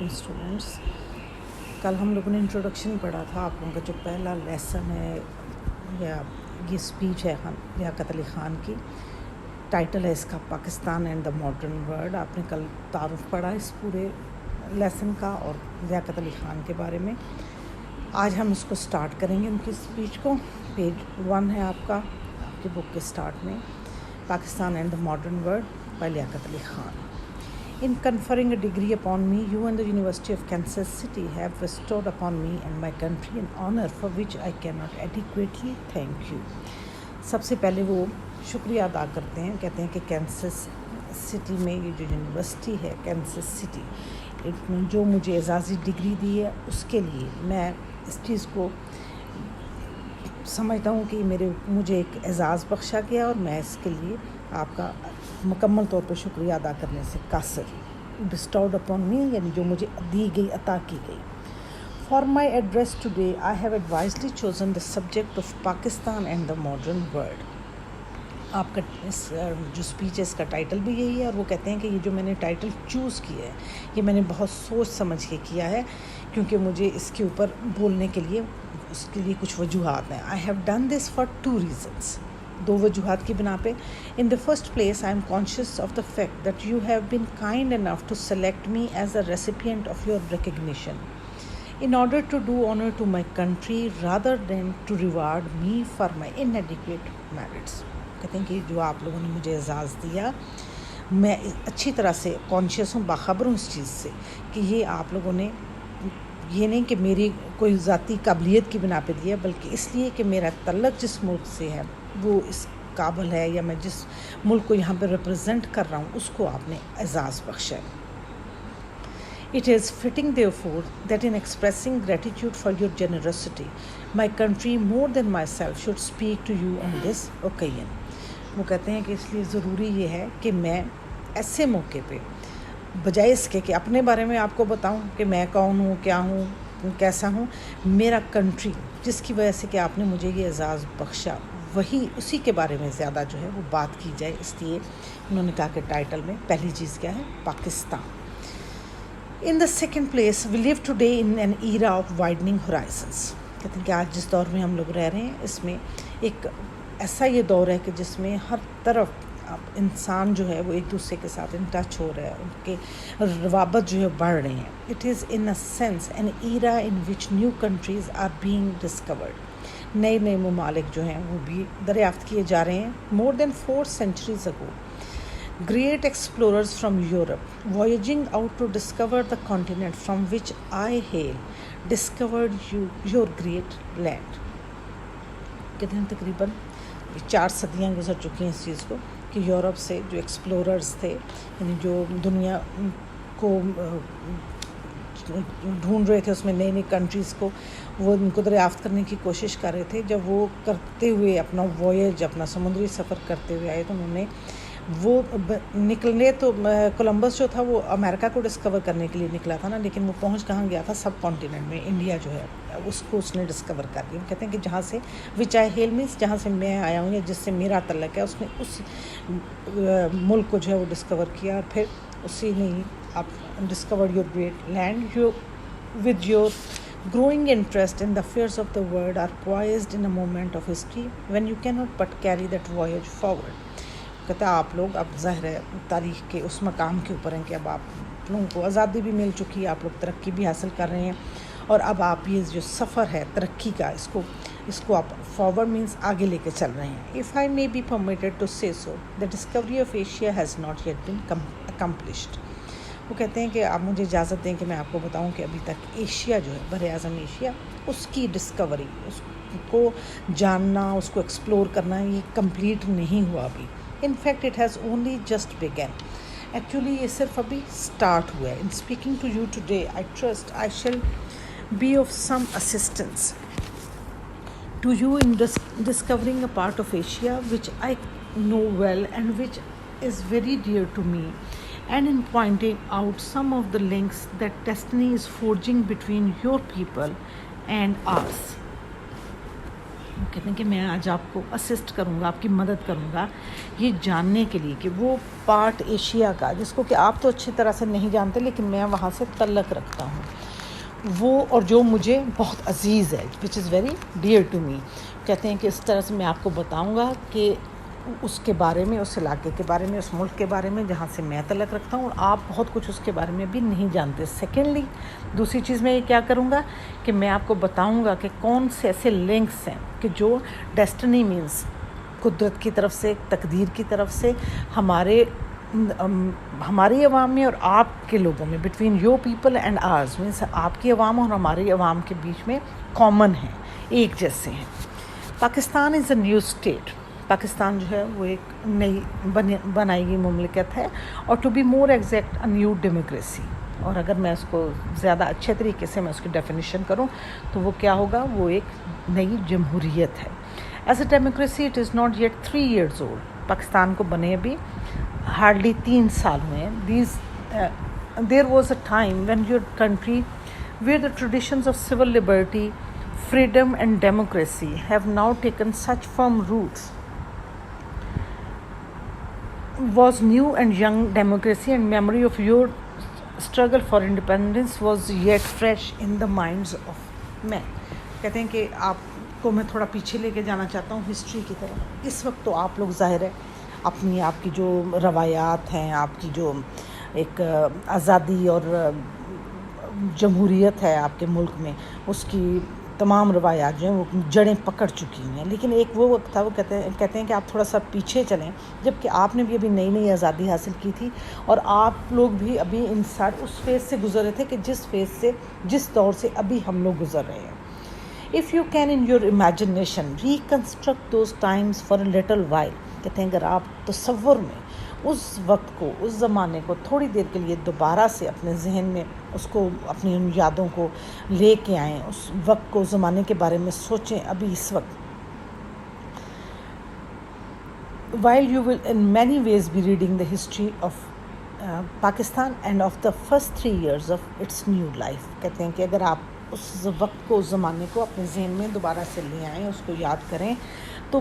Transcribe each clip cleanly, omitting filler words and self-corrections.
علیکم اسٹوڈنٹس. کل ہم لوگوں نے انٹروڈکشن پڑھا تھا. آپ لوگوں کا جو پہلا لیسن ہے یا یہ اسپیچ ہے لیاقت علی خان کی. ٹائٹل ہے اس کا Pakistan and the modern world. آپ نے کل تعارف پڑھا اس پورے لیسن کا اور لیاقت علی خان کے بارے میں. آج ہم اس کو سٹارٹ کریں گے ان کی اسپیچ کو. پیج 1 ہے آپ کی بک کے سٹارٹ میں. Pakistan and the modern world by Liaquat Ali Khan. In conferring a degree upon me, you and the University of Kansas City have bestowed upon me and my country an honor for which I cannot adequately thank you. سب سے پہلے وہ شکریہ ادا کرتے ہیں. کہتے ہیں کہ کینسس سٹی میں یہ جو یونیورسٹی ہے کینسس سٹی جو مجھے اعزازی ڈگری دی ہے اس کے لیے میں اس چیز کو سمجھتا ہوں کہ مجھے ایک اعزاز بخشا گیا اور میں اس کے لیے آپ کا مکمل طور پہ شکریہ ادا کرنے سے قاصر. bestowed upon me یعنی جو مجھے دی گئی عطا کی گئی. For my address today I have advisedly chosen the subject of Pakistan and the modern world. آپ کا جو اسپیچ ہے اس کا ٹائٹل بھی یہی ہے اور وہ کہتے ہیں کہ یہ جو میں نے ٹائٹل چوز کیا ہے یہ میں نے بہت سوچ سمجھ کے کیا ہے کیونکہ مجھے اس کے اوپر بولنے کے لیے اس کے لیے کچھ وجوہات ہیں. I have done this for 2 reasons. 2 وجوہات کی بنا پہ. In the first place, I am conscious of the fact that you have been kind enough to select me as a recipient of your recognition in order to do honor to my country rather than to reward me for my inadequate merits. کہتے ہیں کہ جو آپ لوگوں نے مجھے اعزاز دیا میں اچھی طرح سے کانشیس ہوں، باخبر ہوں اس چیز سے کہ یہ آپ لوگوں نے یہ نہیں کہ میری کوئی ذاتی قابلیت کی بنا پہ دیا بلکہ اس لیے کہ میرا تعلق جس ملک سے ہے وہ اس قابل ہے یا میں جس ملک کو یہاں پہ ریپرزینٹ کر رہا ہوں اس کو آپ نے اعزاز بخشا ہے. It is fitting therefore that in expressing gratitude for your generosity, my country more than myself should speak to you on this occasion. وہ کہتے ہیں کہ اس لیے ضروری یہ ہے کہ میں ایسے موقع پہ بجائے اس کے کہ اپنے بارے میں آپ کو بتاؤں کہ میں کون ہوں، کیا ہوں، کیسا ہوں، میرا کنٹری جس کی وجہ سے کہ آپ نے مجھے یہ اعزاز بخشا اسی کے بارے میں زیادہ جو ہے وہ بات کی جائے. اس لیے انہوں نے کہا کہ ٹائٹل میں پہلی چیز کیا ہے؟ Pakistan. In the second place, we live today in an era of widening horizons. کہتے ہیں کہ آج جس دور میں ہم لوگ رہ رہے ہیں اس میں ایک ایسا یہ دور ہے کہ جس میں ہر طرف انسان جو ہے وہ ایک دوسرے کے ساتھ ان ٹچ ہو رہا ہے، ان کے روابط جو ہے بڑھ رہے ہیں. It is in a sense an era in which new countries are being discovered. نئے ممالک جو ہیں وہ بھی دریافت کیے جا رہے ہیں. More than 4 centuries ago, great explorers from Europe, voyaging out to discover the continent from which I hail, discovered your great land. کہتے ہیں تقریباً 4 صدیاں گزر چکی ہیں اس چیز کو کہ یورپ سے جو ایکسپلوررز تھے یعنی جو دنیا کو ڈھونڈ رہے تھے اس میں نئی کنٹریز کو وہ ان کو دریافت کرنے کی کوشش کر رہے تھے. جب وہ کرتے ہوئے اپنا وویج اپنا سمندری سفر کرتے ہوئے آئے تو انہوں نے وہ نکلنے تو کولمبس جو تھا وہ امریکہ کو ڈسکور کرنے کے لیے نکلا تھا نا، لیکن وہ پہنچ کہاں گیا تھا؟ سب کانٹیننٹ میں. انڈیا جو ہے اس کو اس نے ڈسکور کر لیا. کہتے ہیں کہ جہاں سے وچ آئی ہیل مینس جہاں سے میں آیا ہوں یا جس سے میرا تعلق ہے اس نے اس ملک کو جو ہے وہ ڈسکور کیا اور پھر اسی نے آپ discovered your great land. You with your growing interest in the affairs of the world are poised in a moment of history when you cannot but carry that voyage forward. کہتا ہے آپ لوگ اب ظاہر ہے تاریخ کے اس مقام کے اوپر ہیں کہ اب آپ لوگوں کو آزادی بھی مل چکی ہے، آپ لوگ ترقی بھی حاصل کر رہے ہیں اور اب آپ یہ جو سفر ہے ترقی کا اس کو آپ فارورڈ مینس آگے لے کے چل رہے ہیں. If I may be permitted to say so, the discovery of Asia has not yet been accomplished. وہ کہتے ہیں کہ آپ مجھے اجازت دیں کہ میں آپ کو بتاؤں کہ ابھی تک ایشیا جو ہے بر اعظم ایشیا اس کی ڈسکوری اس کو جاننا اس کو ایکسپلور کرنا یہ کمپلیٹ نہیں ہوا ابھی. In fact, it has only just begun. Actually, یہ صرف ابھی اسٹارٹ ہوا ہے. In speaking to you today, I trust I shall be of some assistance to you in discovering a part of Asia which I know well and which is very dear to me, and in pointing out some of the links that destiny is forging between your people and ours. کہتے ہیں کہ میں آج آپ کو assist کروں گا، آپ کی مدد کروں گا یہ جاننے کے لیے کہ وہ پارٹ ایشیا کا جس کو کہ آپ تو اچھی طرح سے نہیں جانتے لیکن میں وہاں سے تعلق رکھتا ہوں، وہ اور جو مجھے بہت عزیز ہے، which is very dear to me. کہتے ہیں کہ اس طرح سے میں آپ کو بتاؤں گا کہ اس کے بارے میں، اس علاقے کے بارے میں، اس ملک کے بارے میں جہاں سے میں تعلق رکھتا ہوں، اور آپ بہت کچھ اس کے بارے میں بھی نہیں جانتے. سیکنڈلی دوسری چیز میں یہ کیا کروں گا کہ میں آپ کو بتاؤں گا کہ کون سے ایسے لنکس ہیں کہ جو ڈیسٹنی مینس قدرت کی طرف سے، تقدیر کی طرف سے ہماری عوام میں اور آپ کے لوگوں میں، between your people and ours, means آپ کی عوام اور ہماری عوام کے بیچ میں کامن ہیں، ایک جیسے ہیں. پاکستان از اے نیو اسٹیٹ. پاکستان جو ہے وہ ایک نئی بنائی گئی مملکت ہے، اور to be more exact a new democracy. اور اگر میں اس کو زیادہ اچھے طریقے سے میں اس کی ڈیفینیشن کروں تو وہ کیا ہوگا، وہ ایک نئی جمہوریت ہے. As a democracy it is not yet 3 years old. Pakistan کو بنے ابھی ہارڈلی 3 سال ہوئے ہیں. There was a time when your country, where the traditions of civil liberty, freedom and democracy have now taken such firm roots, was new and young democracy, and memory of your struggle for independence was yet fresh in the minds of men. کہتے ہیں کہ آپ کو میں تھوڑا پیچھے لے کے جانا چاہتا ہوں ہسٹری کی طرف. اس وقت تو آپ لوگ ظاہر ہے اپنی آپ کی جو روایات ہیں، آپ کی جو ایک آزادی اور جمہوریت ہے آپ کے ملک میں، اس کی تمام روایات جو ہیں وہ جڑیں پکڑ چکی ہیں. لیکن ایک وہ وقت تھا، وہ کہتے ہیں کہ آپ تھوڑا سا پیچھے چلیں، جب کہ آپ نے بھی ابھی نئی نئی آزادی حاصل کی تھی، اور آپ لوگ بھی ابھی اس فیز سے گزر رہے تھے کہ جس دور سے ابھی ہم لوگ گزر رہے ہیں. If you can in your imagination reconstruct those times for a little while، کہتے ہیں اگر آپ تصور میں اس وقت کو، اس زمانے کو تھوڑی دیر کے لیے دوبارہ سے اپنے ذہن میں اس کو، اپنی ان یادوں کو لے کے آئیں، اس وقت کو، اس زمانے کے بارے میں سوچیں ابھی اس وقت. While you will in many ways be reading the history of Pakistan and of the first 3 years of its new life، کہتے ہیں کہ اگر آپ اس وقت کو، اس زمانے کو اپنے ذہن میں دوبارہ سے لے آئیں، اس کو یاد کریں، تو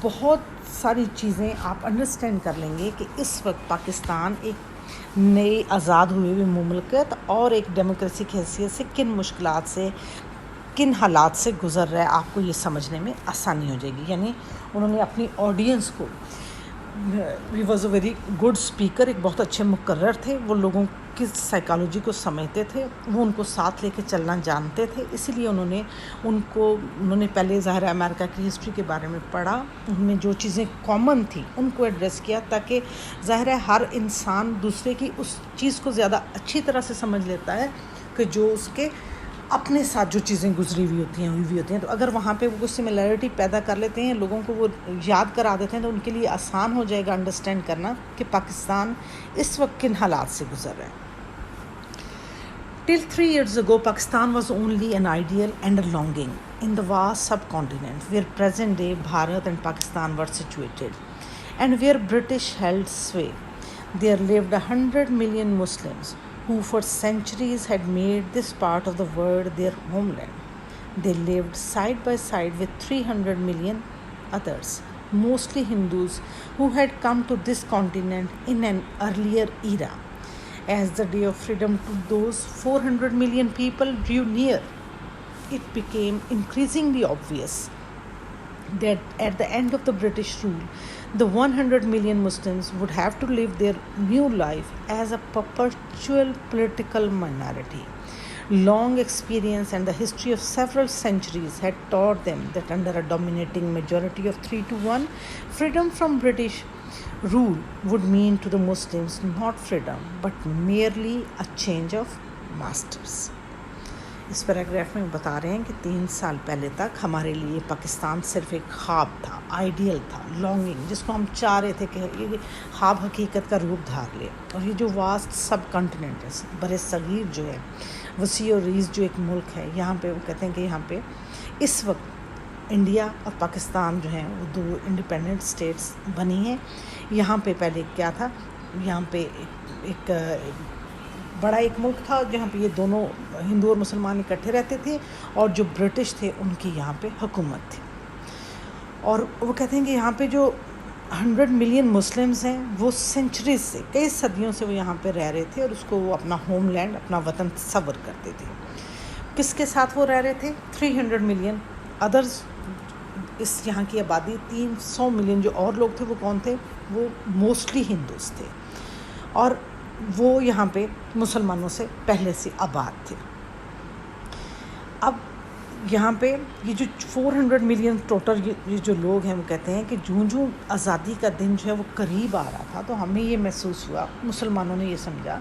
بہت ساری چیزیں آپ انڈرسٹینڈ کر لیں گے کہ اس وقت پاکستان ایک نئی آزاد ہوئی ہوئی مملکت اور ایک ڈیموکریسی کی حیثیت سے کن مشکلات سے، کن حالات سے گزر رہا ہے. آپ کو یہ سمجھنے میں آسانی ہو جائے گی. یعنی انہوں نے اپنی آڈینس کو، he was a very good speaker, ایک بہت اچھے مقرر تھے، وہ لوگوں کی سائیکالوجی کو سمجھتے تھے، وہ ان کو ساتھ لے کے چلنا جانتے تھے. اسی لیے انہوں نے پہلے ظاہر امریکہ کی ہسٹری کے بارے میں پڑھا، ان میں جو چیزیں کامن تھیں ان کو ایڈریس کیا، تاکہ ظاہر ہے ہر انسان دوسرے کی اس چیز کو زیادہ اچھی طرح سے سمجھ لیتا ہے کہ جو اس کے اپنے ساتھ جو چیزیں گزری ہوئی ہوتی ہیں. تو اگر وہاں پہ وہ کچھ سملیرٹی پیدا کر لیتے ہیں، لوگوں کو وہ یاد کرا دیتے ہیں، تو ان کے لیے آسان ہو جائے گا انڈرسٹینڈ کرنا کہ پاکستان اس وقت کن حالات سے گزر رہا ہے. Till 3 years ago, Pakistan was only an ideal and a longing in the vast subcontinent where present-day Bharat and Pakistan were situated, and where British held sway. There lived 100 million Muslims who for centuries had made this part of the world their homeland. They lived side by side with 300 million others, mostly Hindus, who had come to this continent in an earlier era. As the day of freedom to those 400 million people drew near, it became increasingly obvious that at the end of the British rule, the 100 million Muslims would have to live their new life as a perpetual political minority. Long experience and the history of several centuries had taught them that under a dominating majority of 3-1, freedom from British rule would mean to the Muslims not freedom but merely a change of masters. اس paragraph میں بتا رہے ہیں کہ 3 سال پہلے تک ہمارے لیے پاکستان صرف ایک خواب تھا، آئیڈیل تھا، لانگنگ، جس کو ہم چاہ رہے تھے کہ یہ خواب حقیقت کا روپ دھار لے. اور یہ جو واسٹ سب کنٹیننٹ ہے، بر صغیر جو ہے، وسیع و ریز جو ایک ملک ہے، یہاں پہ وہ کہتے ہیں کہ یہاں پہ اس وقت انڈیا اور پاکستان جو ہیں وہ 2 انڈیپینڈنٹ اسٹیٹس بنی ہیں. یہاں پہ پہلے کیا تھا، یہاں پہ ایک بڑا ایک ملک تھا جہاں پہ یہ دونوں ہندو اور مسلمان اکٹھے رہتے تھے، اور جو برٹش تھے ان کی یہاں پہ حکومت تھی. اور وہ کہتے ہیں کہ یہاں پہ جو 100 ملین مسلمز ہیں وہ سینچریز سے، کئی صدیوں سے وہ یہاں پہ رہ رہے تھے، اور اس کو وہ اپنا ہوم لینڈ، اپنا وطن تصور کرتے تھے۔ کس کے ساتھ وہ رہ رہے تھے؟ 300 ملین ادرز، اس یہاں کی آبادی 300 ملین جو اور لوگ تھے وہ کون تھے؟ وہ موسٹلی ہندوز تھے، اور وہ یہاں پہ مسلمانوں سے پہلے سے آباد تھے۔ اب یہاں پہ یہ جو 400 ملین ٹوٹل یہ جو لوگ ہیں، وہ کہتے ہیں کہ جوں آزادی کا دن جو ہے وہ قریب آ رہا تھا، تو ہمیں یہ محسوس ہوا، مسلمانوں نے یہ سمجھا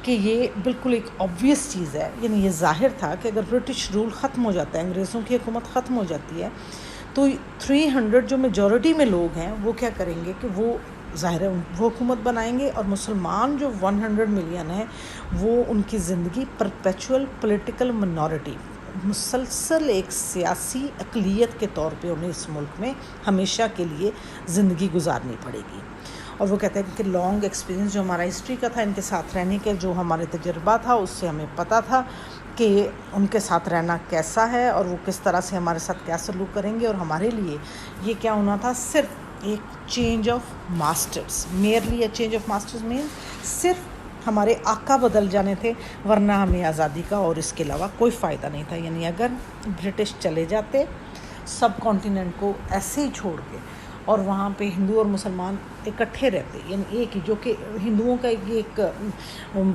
کہ یہ بالکل ایک آبویس چیز ہے، یعنی یہ ظاہر تھا کہ اگر برٹش رول ختم ہو جاتا ہے، انگریزوں کی حکومت ختم ہو جاتی ہے، تو 300 جو میجورٹی میں لوگ ہیں وہ کیا کریں گے کہ وہ ظاہر ہے وہ حکومت بنائیں گے، اور مسلمان جو 100 ملین ہیں وہ ان کی زندگی پرپیچول پولیٹیکل منورٹی، مسلسل ایک سیاسی اقلیت کے طور پہ انہیں اس ملک میں ہمیشہ کے لیے زندگی گزارنی پڑے گی۔ اور وہ کہتے ہیں کہ لانگ ایکسپیرینس جو ہمارا ہسٹری کا تھا، ان کے ساتھ رہنے کے جو ہمارے تجربہ تھا، اس سے ہمیں پتہ تھا کہ ان کے ساتھ رہنا کیسا ہے، اور وہ کس طرح سے ہمارے ساتھ کیا سلوک کریں گے، اور ہمارے لیے یہ کیا ہونا تھا؟ صرف ایک change of masters, merely a change of masters مین، صرف ہمارے آقا بدل جانے تھے، ورنہ ہمیں آزادی کا اور اس کے علاوہ کوئی فائدہ نہیں تھا۔ یعنی اگر برٹش چلے جاتے سب کانٹیننٹ کو ایسے ہی چھوڑ کے، اور وہاں پہ ہندو اور مسلمان اکٹھے رہتے، یعنی ایک ہی، جو کہ ہندوؤں کا ایک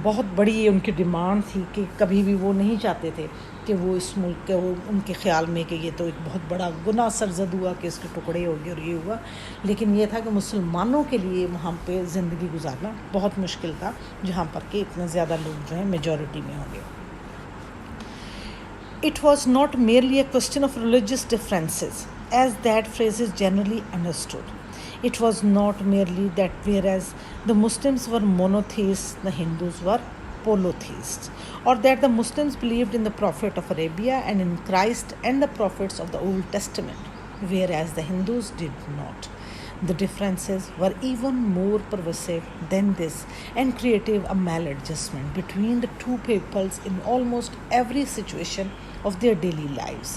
بہت بڑی ان کی ڈیمانڈ تھی کہ کبھی بھی وہ نہیں چاہتے تھے کہ وہ اس ملک کے، وہ ان کے خیال میں کہ یہ تو ایک بہت بڑا گناہ سرزد ہوا کہ اس کے ٹکڑے ہو گئے اور یہ ہوا، لیکن یہ تھا کہ مسلمانوں کے لیے وہاں پہ زندگی گزارنا بہت مشکل تھا، جہاں پر کہ اتنے زیادہ لوگ جو ہیں میجورٹی میں ہوں گے۔ It was not merely a question of religious differences, as that phrase is generally understood. It was not merely that whereas the Muslims were monotheists, the Hindus were polytheists, or that the Muslims believed in the Prophet of Arabia and in Christ and the prophets of the Old Testament, whereas the Hindus did not. The differences were even more pervasive than this and created a maladjustment between the two peoples in almost every situation of their daily lives.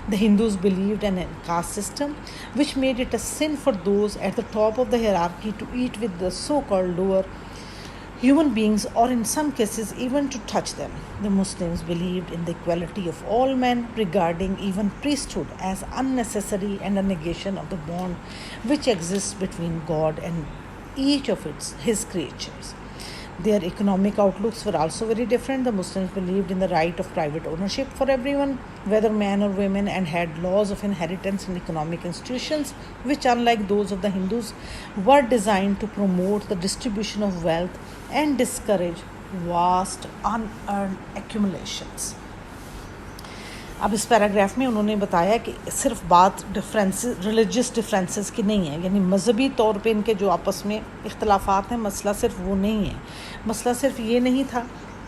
The Hindus believed in a caste system which made it a sin for those at the top of the hierarchy to eat with the so-called lower human beings, or in some cases even to touch them. The Muslims believed in the equality of all men, regarding even priesthood as unnecessary and a negation of the bond which exists between God and each of his creatures. Their economic outlooks were also very different. The Muslims believed in the right of private ownership for everyone, whether man or women, and had laws of inheritance and economic institutions which, unlike those of the Hindus, were designed to promote the distribution of wealth and discourage vast unearned accumulations. اب اس paragraph میں انہوں نے بتایا کہ صرف بات religious differences کی نہیں ہے، یعنی مذہبی طور پہ ان کے جو آپس میں اختلافات ہیں، مسئلہ صرف وہ نہیں ہے، مسئلہ صرف یہ نہیں تھا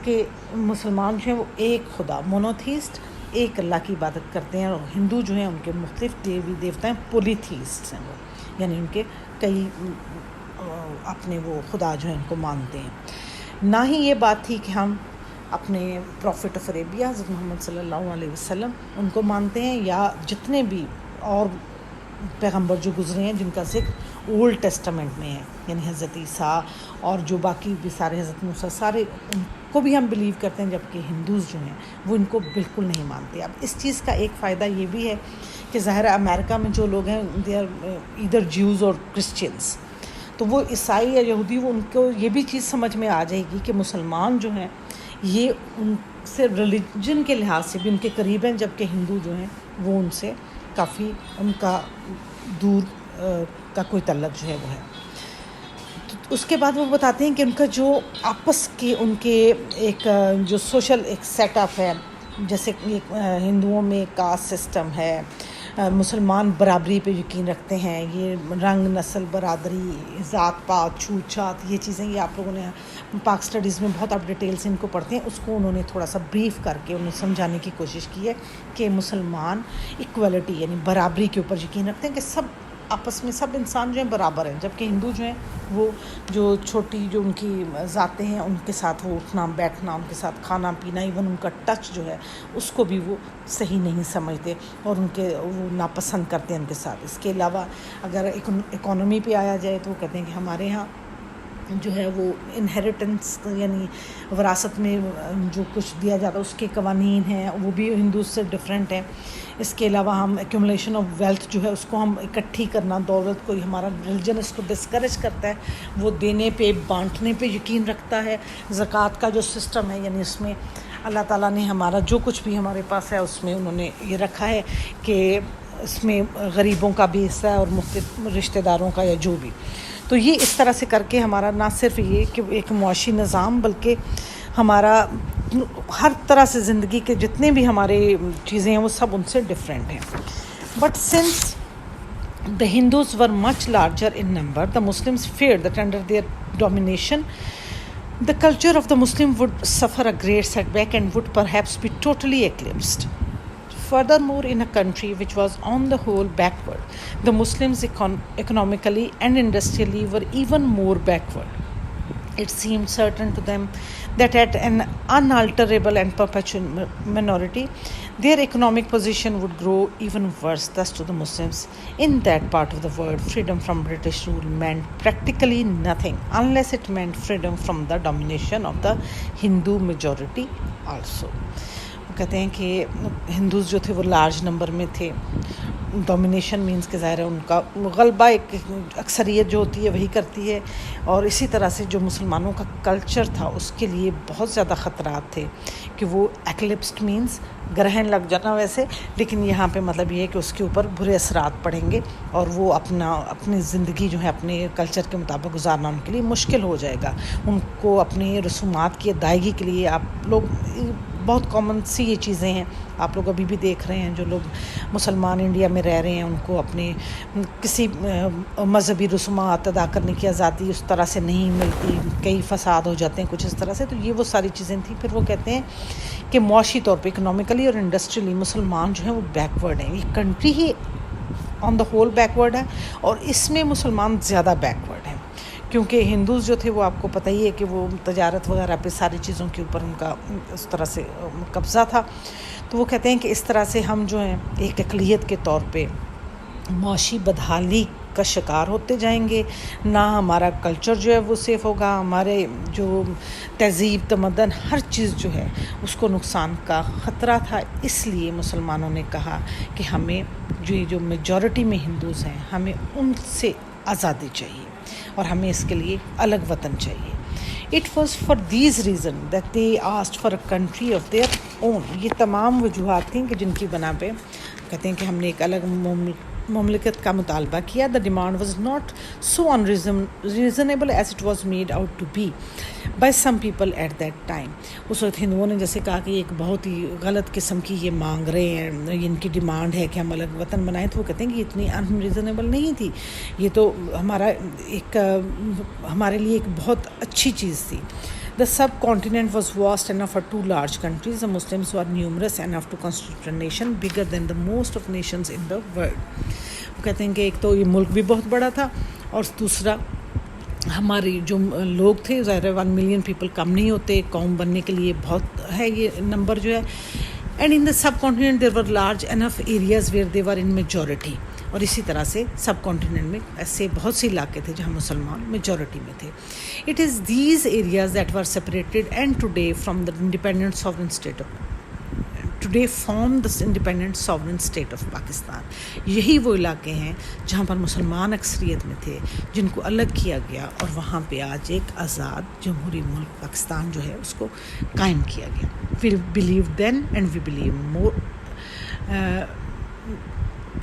کہ مسلمان جو ہیں وہ ایک خدا مونوتھیسٹ، ایک اللہ کی عبادت کرتے ہیں، اور ہندو جو ہیں ان کے مختلف دیوی دیوتا ہیں، پولیتھیسٹ ہیں وہ، یعنی ان کے کئی اپنے وہ خدا جو ہیں ان کو مانتے ہیں۔ نہ ہی یہ بات تھی کہ ہم اپنے پروفٹ آف عربیہ حضرت محمد صلی اللہ علیہ وسلم ان کو مانتے ہیں، یا جتنے بھی اور پیغمبر جو گزرے ہیں جن کا ذکر اولڈ ٹیسٹمنٹ میں ہے، یعنی حضرت عیسیٰ اور جو باقی بھی سارے، حضرت موسیٰ، سارے ان کو بھی ہم بلیو کرتے ہیں، جبکہ ہندوز جو ہیں وہ ان کو بالکل نہیں مانتے۔ اب اس چیز کا ایک فائدہ یہ بھی ہے کہ ظاہر امریکہ میں جو لوگ ہیں دے آر ایدر جیوز اور کرسچنس، تو وہ عیسائی یا یہودی، وہ ان کو یہ بھی چیز سمجھ میں آ جائے گی کہ مسلمان جو ہیں یہ ان سے ریلیجن کے لحاظ سے بھی ان کے قریب ہیں، جبکہ ہندو جو ہیں وہ ان سے کافی ان کا دور کا کوئی تعلق جو ہے وہ ہے۔ تو اس کے بعد وہ بتاتے ہیں کہ ان کا جو آپس کے ان کے ایک جو سوشل ایک سیٹ اپ ہے، جیسے ہندوؤں میں کاسٹ سسٹم ہے، مسلمان برابری پہ یقین رکھتے ہیں، یہ رنگ نسل برادری ذات پات چھوت چھات یہ چیزیں، یہ آپ لوگوں نے پاک اسٹڈیز میں بہت آپ ڈیٹیل سے ان کو پڑھتے ہیں، اس کو انہوں نے تھوڑا سا بریف کر کے انہیں سمجھانے کی کوشش کی ہے کہ مسلمان ایکوالٹی یعنی برابری کے اوپر یقین رکھتے ہیں، کہ سب آپس میں سب انسان جو ہیں برابر ہیں، جبکہ ہندو جو ہیں وہ جو چھوٹی جو ان کی ذاتیں ہیں ان کے ساتھ وہ اٹھنا بیٹھنا، ان کے ساتھ کھانا پینا، ایون ان کا ٹچ جو ہے اس کو بھی وہ صحیح نہیں سمجھتے اور ان کے وہ ناپسند کرتے ہیں ان کے ساتھ. اس کے علاوہ اگر اکانومی پہ آیا جائے تو وہ کہتے ہیں کہ ہمارے ہاں جو ہے وہ انہیریٹنس یعنی وراثت میں جو کچھ دیا جاتا ہے اس کے قوانین ہیں وہ بھی ہندوز سے ڈفرینٹ ہیں. اس کے علاوہ ہم ایکومولیشن آف ویلتھ جو ہے اس کو ہم اکٹھی کرنا، دولت کو ہمارا ریلیجن اس کو ڈسکریج کرتا ہے، وہ دینے پہ بانٹنے پہ یقین رکھتا ہے. زکوٰۃ کا جو سسٹم ہے یعنی اس میں اللہ تعالیٰ نے ہمارا جو کچھ بھی ہمارے پاس ہے اس میں انہوں نے یہ رکھا ہے کہ اس میں غریبوں کا بھی حصہ ہے اور مختلف رشتہ داروں کا یا جو بھی. تو یہ اس طرح سے کر کے ہمارا نہ صرف یہ کہ ایک معاشی نظام بلکہ ہمارا ہر طرح سے زندگی کے جتنے بھی ہمارے چیزیں ہیں وہ سب ان سے ڈفرینٹ ہیں. But since the Hindus were much larger in number, the Muslims feared that under their domination the culture of the Muslim would suffer a great setback and would perhaps be totally eclipsed. Furthermore, in a country which was on the whole backward, the Muslims economically and industrially were even more backward. It seemed certain to them that at an unalterable and perpetual minority, their economic position would grow even worse. Thus, to the Muslims in that part of the world, freedom from British rule meant practically nothing unless it meant freedom from the domination of the Hindu majority also. وہ کہتے ہیں کہ ہندوز جو تھے وہ large number میں تھے. Domination means کہ ظاہر ہے ان کا غلبہ ایک اکثریت جو ہوتی ہے وہی کرتی ہے، اور اسی طرح سے جو مسلمانوں کا کلچر تھا اس کے لیے بہت زیادہ خطرات تھے کہ وہ ایکلپسڈ مینس گرہن لگ جانا ویسے، لیکن یہاں پہ مطلب یہ ہے کہ اس کے اوپر برے اثرات پڑیں گے اور وہ اپنی زندگی جو ہے اپنے کلچر کے مطابق گزارنا ان کے لیے مشکل ہو جائے گا. ان کو اپنے رسومات کی ادائیگی کے لیے آپ لوگ بہت کامن سی یہ چیزیں ہیں، آپ لوگ ابھی بھی دیکھ رہے ہیں جو لوگ مسلمان انڈیا میں رہ رہے ہیں ان کو اپنے کسی مذہبی رسومات ادا کرنے کی آزادی اس طرح سے نہیں ملتی، کئی فساد ہو جاتے ہیں کچھ اس طرح سے. تو یہ وہ ساری چیزیں تھیں. پھر وہ کہتے ہیں کہ معاشی طور پہ اکنامیکلی اور انڈسٹریلی مسلمان جو ہیں وہ بیکورڈ ہیں. یہ country he on the whole backward ہے اور اس میں مسلمان زیادہ بیکورڈ ہیں کیونکہ ہندوز جو تھے وہ آپ کو پتہ ہی ہے کہ وہ تجارت وغیرہ پہ ساری چیزوں کے اوپر ان کا اس طرح سے قبضہ تھا. تو وہ کہتے ہیں کہ اس طرح سے ہم جو ہیں ایک اقلیت کے طور پہ معاشی بدحالی کا شکار ہوتے جائیں گے، نہ ہمارا کلچر جو ہے وہ سیف ہوگا، ہمارے جو تہذیب تمدن ہر چیز جو ہے اس کو نقصان کا خطرہ تھا. اس لیے مسلمانوں نے کہا کہ ہمیں جو میجورٹی میں ہندوز ہیں ہمیں ان سے آزادی چاہیے اور ہمیں اس کے لیے الگ وطن چاہیے. It was for these reasons that they asked for a country of their own. یہ تمام وجوہات تھیں کہ جن کی بنا پہ کہتے ہیں کہ ہم نے ایک الگ مملکت کا مطالبہ کیا. The demand was not so unreasonable as it was made out to be by some people at that time. اس وقت ہندوؤں نے جیسے کہا کہ ایک بہت ہی غلط قسم کی یہ مانگ رہے ہیں، ان کی ڈیمانڈ ہے کہ ہم الگ وطن بنائیں، تو وہ کہتے ہیں کہ اتنی انریزنیبل نہیں تھی، یہ تو ہمارے لیے ایک بہت اچھی چیز تھی. The subcontinent was vast enough for two large countries. The Muslims were numerous enough to constitute a nation bigger than the most of nations in the world. وہ کہتے ہیں کہ ایک تو یہ ملک بھی بہت بڑا تھا اور دوسرا ہماری جو لوگ تھے ظاہر 1 ملین پیپل کم نہیں ہوتے، قوم بننے کے لیے بہت ہے یہ نمبر جو ہے. And in the sub continent there were large enough areas where they were in majority. اور اسی طرح سے سب کانٹیننٹ میں ایسے بہت سے علاقے تھے جہاں مسلمان میجورٹی میں تھے. It is these areas that were separated and today from the independent sovereign state of independent sovereign state of Pakistan. یہی وہ علاقے ہیں جہاں پر مسلمان اکثریت میں تھے جن کو الگ کیا گیا اور وہاں پہ آج ایک آزاد جمہوری ملک پاکستان جو ہے اس کو قائم کیا گیا. We believe then and we believe more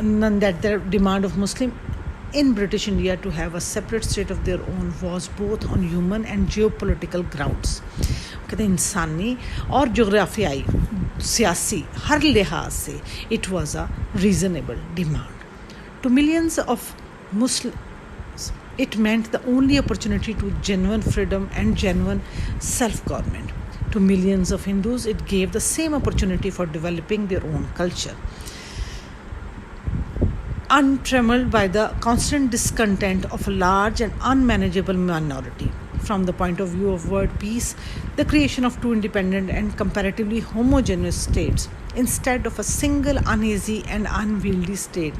none that the demand of Muslim in British India to have a separate state of their own was both on human and geopolitical grounds. کہتے ہیں انسانی اور جغرافیائی سیاسی ہر لحاظ سے it was a reasonable demand. To millions of Muslims it meant the only opportunity to genuine freedom and genuine self-government. To millions of Hindus it gave the same opportunity for developing their own culture. untrammeled by the constant discontent of a large and unmanageable minority. From the point of view of world peace, the creation of two independent and comparatively homogeneous states, instead of a single uneasy and unwieldy state,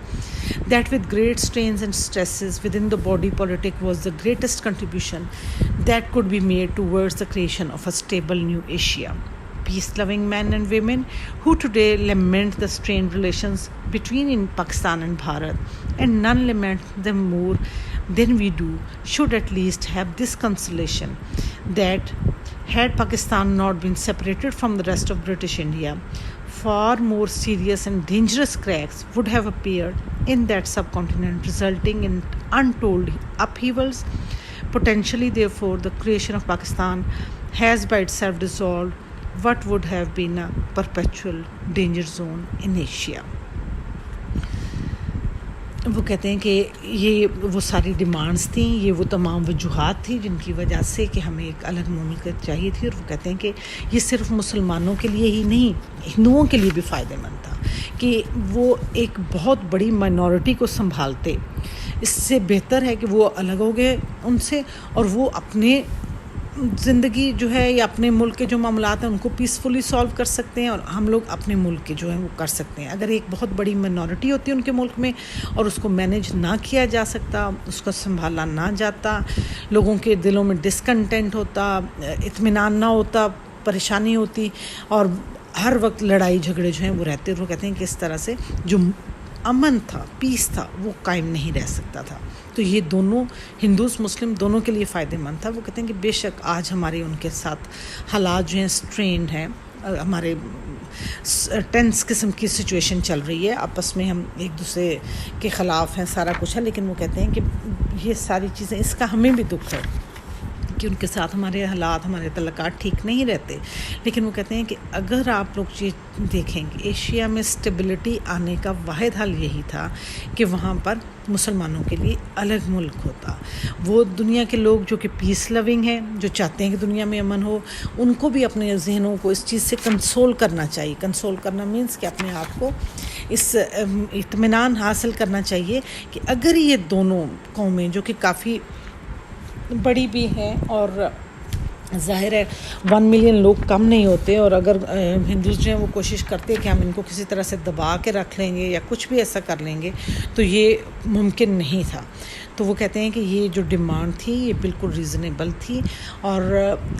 that with great strains and stresses within the body politic, was the greatest contribution that could be made towards the creation of a stable new Asia. Peace-loving men and women who today lament the strained relations between Pakistan and Bharat, and none lament them more than we do, should at least have this consolation, that had Pakistan not been separated from the rest of British India, far more serious and dangerous cracks would have appeared in that subcontinent, resulting in untold upheavals. Potentially, therefore, the creation of Pakistan has by itself dissolved what would have been a perpetual danger zone in Asia. وہ کہتے ہیں کہ یہ وہ ساری demands تھیں، یہ وہ تمام وجوہات تھیں جن کی وجہ سے کہ ہمیں ایک الگ مملکت چاہیے تھی، اور وہ کہتے ہیں کہ یہ صرف مسلمانوں کے لیے ہی نہیں، ہندوؤں کے لیے بھی فائدہ مند تھا کہ وہ ایک بہت بڑی مائنورٹی کو سنبھالتے. اس سے بہتر ہے کہ وہ الگ ہو گئے ان سے، اور وہ اپنے زندگی جو ہے یا اپنے ملک کے جو معاملات ہیں ان کو پیسفلی سالو کر سکتے ہیں، اور ہم لوگ اپنے ملک کے جو ہیں وہ کر سکتے ہیں. اگر ایک بہت بڑی مائنورٹی ہوتی ہے ان کے ملک میں اور اس کو مینیج نہ کیا جا سکتا، اس کو سنبھالا نہ جاتا، لوگوں کے دلوں میں ڈسکنٹینٹ ہوتا، اطمینان نہ ہوتا، پریشانی ہوتی، اور ہر وقت لڑائی جھگڑے جو ہیں وہ رہتے، وہ کہتے ہیں کہ اس طرح سے جو امن تھا، پیس تھا، وہ قائم نہیں رہ سکتا تھا. تو یہ دونوں ہندوز مسلم دونوں کے لیے فائدہ مند تھا. وہ کہتے ہیں کہ بے شک آج ہمارے ان کے ساتھ حالات جو ہیں اسٹرینڈ ہیں، ہمارے ٹینس قسم کی سچویشن چل رہی ہے، آپس میں ہم ایک دوسرے کے خلاف ہیں، سارا کچھ ہے، لیکن وہ کہتے ہیں کہ یہ ساری چیزیں، اس کا ہمیں بھی دکھ ہے کہ ان کے ساتھ ہمارے حالات، ہمارے تعلقات ٹھیک نہیں رہتے. لیکن وہ کہتے ہیں کہ اگر آپ لوگ یہ دیکھیں کہ ایشیا میں اسٹیبلٹی آنے کا واحد حل یہی تھا کہ وہاں پر مسلمانوں کے لیے الگ ملک ہوتا. وہ دنیا کے لوگ جو کہ پیس لونگ ہیں، جو چاہتے ہیں کہ دنیا میں امن ہو، ان کو بھی اپنے ذہنوں کو اس چیز سے کنسول کرنا چاہیے. کنسول کرنا مینس کہ اپنے آپ کو اس اطمینان حاصل کرنا چاہیے کہ اگر یہ دونوں قومیں جو کہ کافی بڑی بھی ہیں، اور ظاہر ہے 1 ملین لوگ کم نہیں ہوتے، اور اگر ہندوز جو ہیں وہ کوشش کرتے کہ ہم ان کو کسی طرح سے دبا کے رکھ لیں گے یا کچھ بھی ایسا کر لیں گے تو یہ ممکن نہیں تھا. تو وہ کہتے ہیں کہ یہ جو ڈیمانڈ تھی یہ بالکل ریزنیبل تھی، اور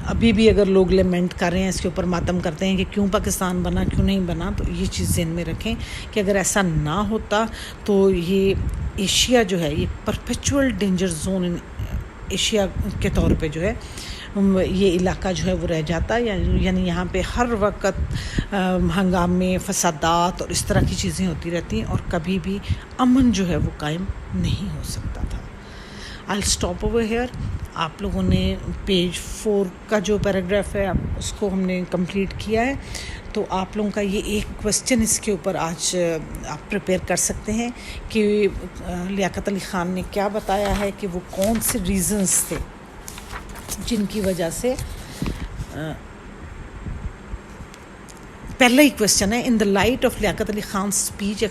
ابھی بھی اگر لوگ لیمنٹ کر رہے ہیں، اس کے اوپر ماتم کرتے ہیں کہ کیوں پاکستان بنا، کیوں نہیں بنا، تو یہ چیز ذہن میں رکھیں کہ اگر ایسا نہ ہوتا تو یہ ایشیا جو ہے یہ پرپیچول ڈینجر زون ایشیا کے طور پہ جو ہے یہ علاقہ جو ہے وہ رہ جاتا، یعنی یہاں پہ ہر وقت ہنگامے، فسادات اور اس طرح کی چیزیں ہوتی رہتی ہیں، اور کبھی بھی امن جو ہے وہ قائم نہیں ہو سکتا تھا. I'll stop over here. آپ لوگوں نے پیج 4 کا جو پیراگراف ہے اس کو ہم نے کمپلیٹ کیا ہے. تو آپ لوگوں کا یہ ایک کویسچن اس کے اوپر آج آپ پریپیئر کر سکتے ہیں کہ لیاقت علی خان نے کیا بتایا ہے کہ وہ کون سے ریزنز تھے جن کی وجہ سے. پہلا ہی کویسچن ہے، in the light of Liaquat Ali Khan speech